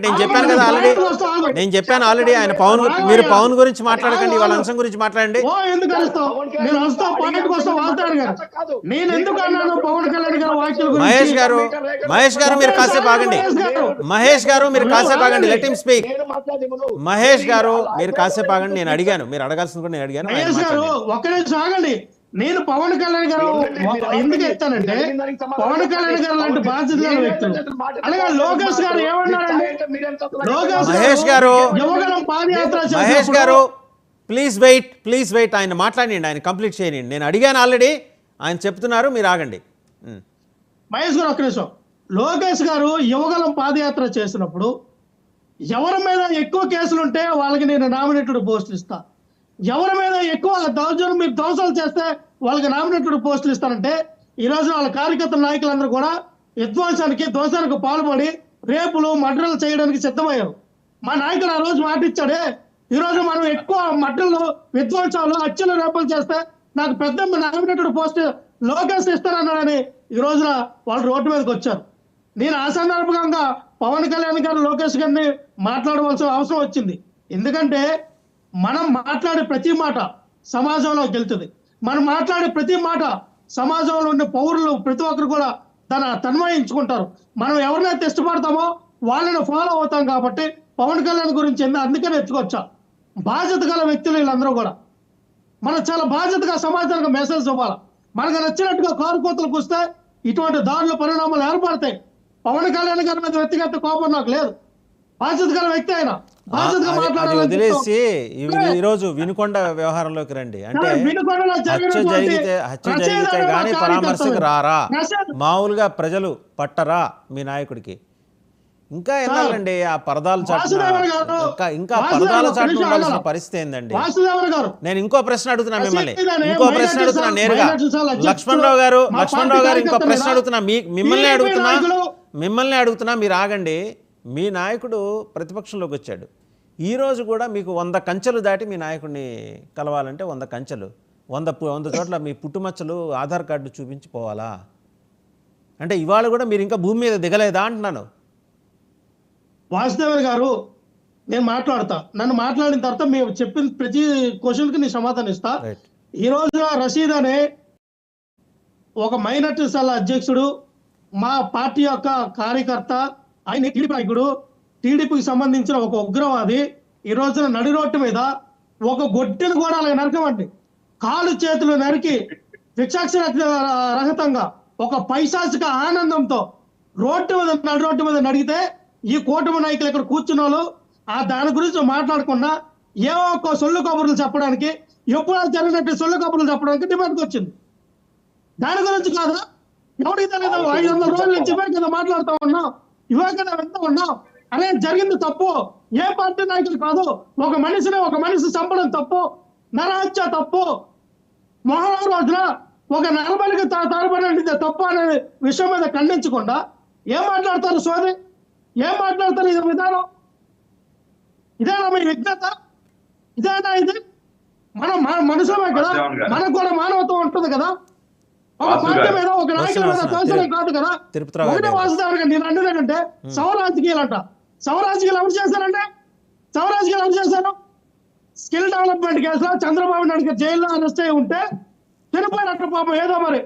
నేను చెప్పాను కదా ఆల్రెడీ, నేను చెప్పాను ఆల్రెడీ. ఆయన పవన్, మీరు పవన్ గురించి మాట్లాడకండి, వాళ్ళ అంశం గురించి మాట్లాడండి. మహేష్ గారు, మహేష్ గారు మీరు కాసేపు ఆగండి. మహేష్ గారు మీరు కాసేపు ఆగండి, లెట్ హిమ్ స్పీక్. మహేష్ గారు మీరు కాసేపు ఆగండి, నేను అడిగాను, మీరు అడగాల్సింది కూడా నేను అడిగాను. మహేష్ గారు ఒక్క నిమిషం ఆగండి. నేను పవన్ కళ్యాణ్ గారు ఎందుకు ఎత్తానంటే, పవన్ కళ్యాణ్ గారు లాంటి బాధ్యత గల వ్యక్తులు, అలాగే లోకేష్ గారు ఏమన్నారండి, మహేష్ గారు, యువగలం పాదయాత్ర మహేష్ గారు ప్లీజ్ వెయిట్, ప్లీజ్ వెయిట్. ఆయన మాట్లాడండి, ఆయన కంప్లీట్ చేయండి. నేను అడిగాను ఆల్రెడీ, ఆయన చెప్తున్నారు, మీరు ఆగండి. మహేష్ గారు ఒక్క నిమిషం. లోకేష్ గారు యువగలం పాదయాత్ర చేసినప్పుడు ఎవరి మీద ఎక్కువ కేసులు ఉంటే వాళ్ళకి నేను నామినేటెడ్ పోస్టులు ఇస్తా, ఎవరి మీద ఎక్కువ దౌర్జన్యం మీరు దోషాలు చేస్తే వాళ్ళకి నామినేటెడ్ పోస్టులు ఇస్తానంటే, ఈ రోజు వాళ్ళ కార్యకర్తల నాయకులందరూ కూడా విధ్వంసానికి దోషానికి పాల్పడి రేపులు మర్డర్లు చేయడానికి సిద్ధమయ్యారు. మా నాయకుడు ఆ రోజు మాట ఇచ్చాడే, ఈ రోజు మనం ఎక్కువ మర్డర్లు, విధ్వంసాలు, హత్యలు, రేపులు చేస్తే నాకు పెద్ద నామినేటెడ్ పోస్ట్ లోకేష్ ఇస్తారన్నాడని ఈ రోజున వాళ్ళు రోడ్డు మీదకి వచ్చారు. నేను ఆ సందర్భంగా పవన్ కళ్యాణ్ గారు లోకేష్ గారిని మాట్లాడవలసిన అవసరం వచ్చింది. ఎందుకంటే మనం మాట్లాడే ప్రతి మాట సమాజంలోకి వెళ్తుంది. మనం మాట్లాడే ప్రతి మాట సమాజంలో ఉండే పౌరులు ప్రతి ఒక్కరు కూడా తన్మయించుకుంటారు. మనం ఎవరినైతే ఇష్టపడతామో వాళ్ళని ఫాలో అవుతాం. కాబట్టి పవన్ కళ్యాణ్ గురించి అందుకని ఎత్తుకొచ్చా. బాధ్యత గల వ్యక్తులు వీళ్ళందరూ కూడా. మనం చాలా బాధ్యతగా సమాజానికి మెసేజ్ ఇవ్వాలి. మనకు నచ్చినట్టుగా కారు కోతలకు వస్తే ఇటువంటి దారుల పరిణామాలు ఏర్పడతాయి. పవన్ కళ్యాణ్ గారి మీద వ్యక్తిగత కోపం నాకు లేదు. బాధ్యత గల వ్యక్తి ఆయన, బాధ్యతగా మాట్లాడాలి. వదిలేసి ఈరోజు వినుకొండ వ్యవహారంలోకి రండి. అంటే హత్య జరిగితే గానీ పరామర్శకు రారా, మామూలుగా ప్రజలు పట్టరా మీ నాయకుడికి? ఇంకా ఎన్నాలండి ఆ పరదాల చాటు, ఇంకా పరదాల చాటు ఉండాల్సిన పరిస్థితి ఏందండి? నేను ఇంకో ప్రశ్న అడుగుతున్నా మిమ్మల్ని, ఇంకో ప్రశ్న అడుగుతున్నా నేరుగా. లక్ష్మణరావు గారు ఇంకో ప్రశ్న అడుగుతున్నా, మిమ్మల్ని అడుగుతున్నా, మీరు ఆగండి. మీ నాయకుడు ప్రతిపక్షంలోకి వచ్చాడు. ఈరోజు కూడా మీకు 100 కంచెలు దాటి మీ నాయకుడిని కలవాలంటే 100 కంచెలు, 100 చోట్ల మీ పుట్టుమచ్చలు ఆధార్ కార్డు చూపించి పోవాలా? అంటే ఇవాళ కూడా మీరు ఇంకా భూమి మీద దిగలేదా అంటున్నాను. వాసుదేవన్ గారు, నేను మాట్లాడతా. నన్ను మాట్లాడిన తర్వాత మేము చెప్పిన ప్రతి క్వశ్చన్కి నేను సమాధానం ఇస్తా. ఈ రోజు రషీద్ అనే ఒక మైనార్టీ సెల్ అధ్యక్షుడు, మా పార్టీ యొక్క కార్యకర్త, ఆయన టీడీపీ నాయకుడు, టీడీపీకి సంబంధించిన ఒక ఉగ్రవాది ఈ రోజున నడి రోడ్డు మీద ఒక గొడ్డెను కూడా అలాగే నరకమండి, కాలు చేతులు నరికి విచక్షణ రహితంగా ఒక పైశాచిక ఆనందంతో నడి రోడ్డు మీద నడిగితే ఈ కూటమి నాయకులు ఇక్కడ కూర్చున్న వాళ్ళు దాని గురించి మాట్లాడకుండా ఏవో ఒక సొల్లు కబుర్లు చెప్పడానికి, ఎప్పుడో జరిగినట్టు సొల్లు కబుర్లు చెప్పడానికి డిమాండ్కి వచ్చింది. దాని గురించి కాదా? ఎవరికి తెలియదు. 500 రోజుల నుంచి ఇవే కదా మాట్లాడుతూ ఉన్నాం, ఇవే కదా వింటూ ఉన్నాం. అనే జరిగింది తప్పు. ఏ పార్టీ నాయకులు కాదు. ఒక మనిషి చంపడం తప్పు, నరహత్య తప్పు. మొహరం రోజున ఒక నరబలికి తరబడి తప్పు అనే విషయం మీద ఖండించకుండా ఏం మాట్లాడతారు? సోది ఏం మాట్లాడతారు? ఇది విధానం ఇదేనా మీ విజ్ఞత? ఇదేనా ఇది? మనం మనుషులమే కదా, మనకు కూడా మానవత్వం ఉంటుంది కదా. ఒక పార్టీ మీద, ఒక నాయకుల మీద తోచలే కాదు కదా. ఒకటే వాసుదేవన్ గారు నేను అన్నదంటే సౌరాజకీయాలు అంట. సౌరాజకీయాలు ఎవరు చేశారంటే, సౌరాజకీయాలు ఎవరు చేశారు? స్కిల్ డెవలప్మెంట్ కేసులో చంద్రబాబు నాయుడు జైల్లో అరెస్ట్ అయి ఉంటే చనిపోయినట్టు పాపం ఏదో మరి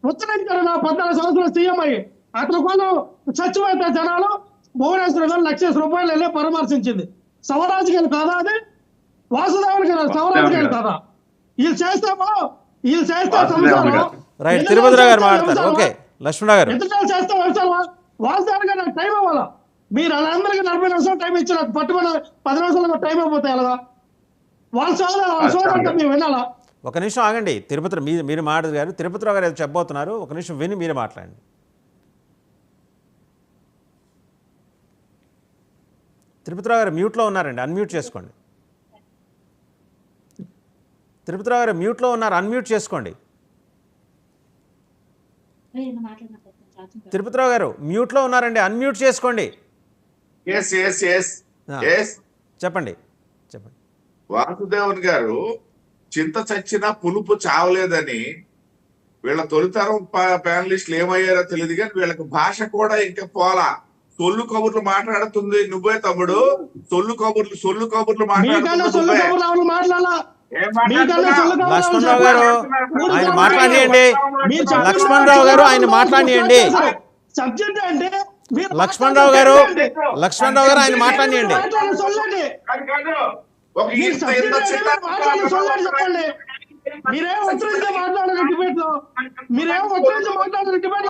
ఉత్తరించారు. నా 14 సంవత్సరాలు సీఎం అయ్యి అతని కోసం చచ్చిపోతే జనాలు భువనేశ్వర్ గారు ₹1,00,000 వెళ్ళి పరామర్శించింది. సౌరాజకీయాలు కాదా అది? వాసుదేవన్ గారు సౌరాజకీయాలు కాదా? వీళ్ళు చేస్తే రైట్. తిరుపతిరావు గారు మాట్లాడతారు. ఓకే, లక్ష్మణరావు గారు చేస్తే వాసుదేవన్ గారు నాకు టైం ఇవ్వాలా? మీరు అందరికీ 40 నిమిషాలు టైం ఇచ్చారు, పట్టుబడి 10 నిమిషాలు టైం అయిపోతాయి అలాగా. వాళ్ళ సోదంటే మేము వినాలా? ఒక నిమిషం ఆగండి. మీరు మాట్లాడారు గారు, తిరుపతిరావు గారు ఏదో చెప్పబోతున్నారు. ఒక నిమిషం విని మీరు మాట్లాడండి. తిరుపతిరావు గారు మ్యూట్లో ఉన్నారండి, అన్మ్యూట్ చేసుకోండి. తిరుపతిరావు గారు మ్యూట్లో ఉన్నారు, అన్మ్యూట్ చేసుకోండి. తిరుపతిరావు గారు మ్యూట్లో ఉన్నారండి, అన్మ్యూట్ చేసుకోండి. చెప్పండి. వాసుదేవన్ గారు, చింత చచ్చినా పులుపు చావలేదని వీళ్ళ తొలితరం ప్యానలిస్టులు ఏమయ్యారో తెలియదు, కానీ వీళ్ళకి భాష కూడా ఇంకా పోలా. సొల్లు కబుర్లు మాట్లాడుతుంది నువ్వే తమ్ముడు. సొల్లు కబుర్లు మీకన్నా మాట్లాడుతుంది సొల్లు నువ్వే. కబుర్లు ఎవరు మాట్లాడాలా? మీకన్నా సొల్లు కబుర్లు ఎవరు లక్ష్మణరావు గారు చెప్పాలా? ఆయన మాట్లాడియండి. మీరు చెప్పండి. లక్ష్మణరావు గారు ఆయన మాట్లాడియండి. సబ్జెక్ట్ అంటే మీరు లక్ష్మణరావు గారు ఆయన మాట్లాడియండి. మాట్లాడే సొల్లండి. కాదు. ఒక మీరు ఇంత సబ్జెక్ట్ ఇంత అంటే చిన్న మాట్లాడే సొల్లని చెప్పండి. మీరేం ఉత్తరించి మాట్లాడారు డిబేట్ లో, మీరేం ఉత్తరించి మాట్లాడారు డిబేట్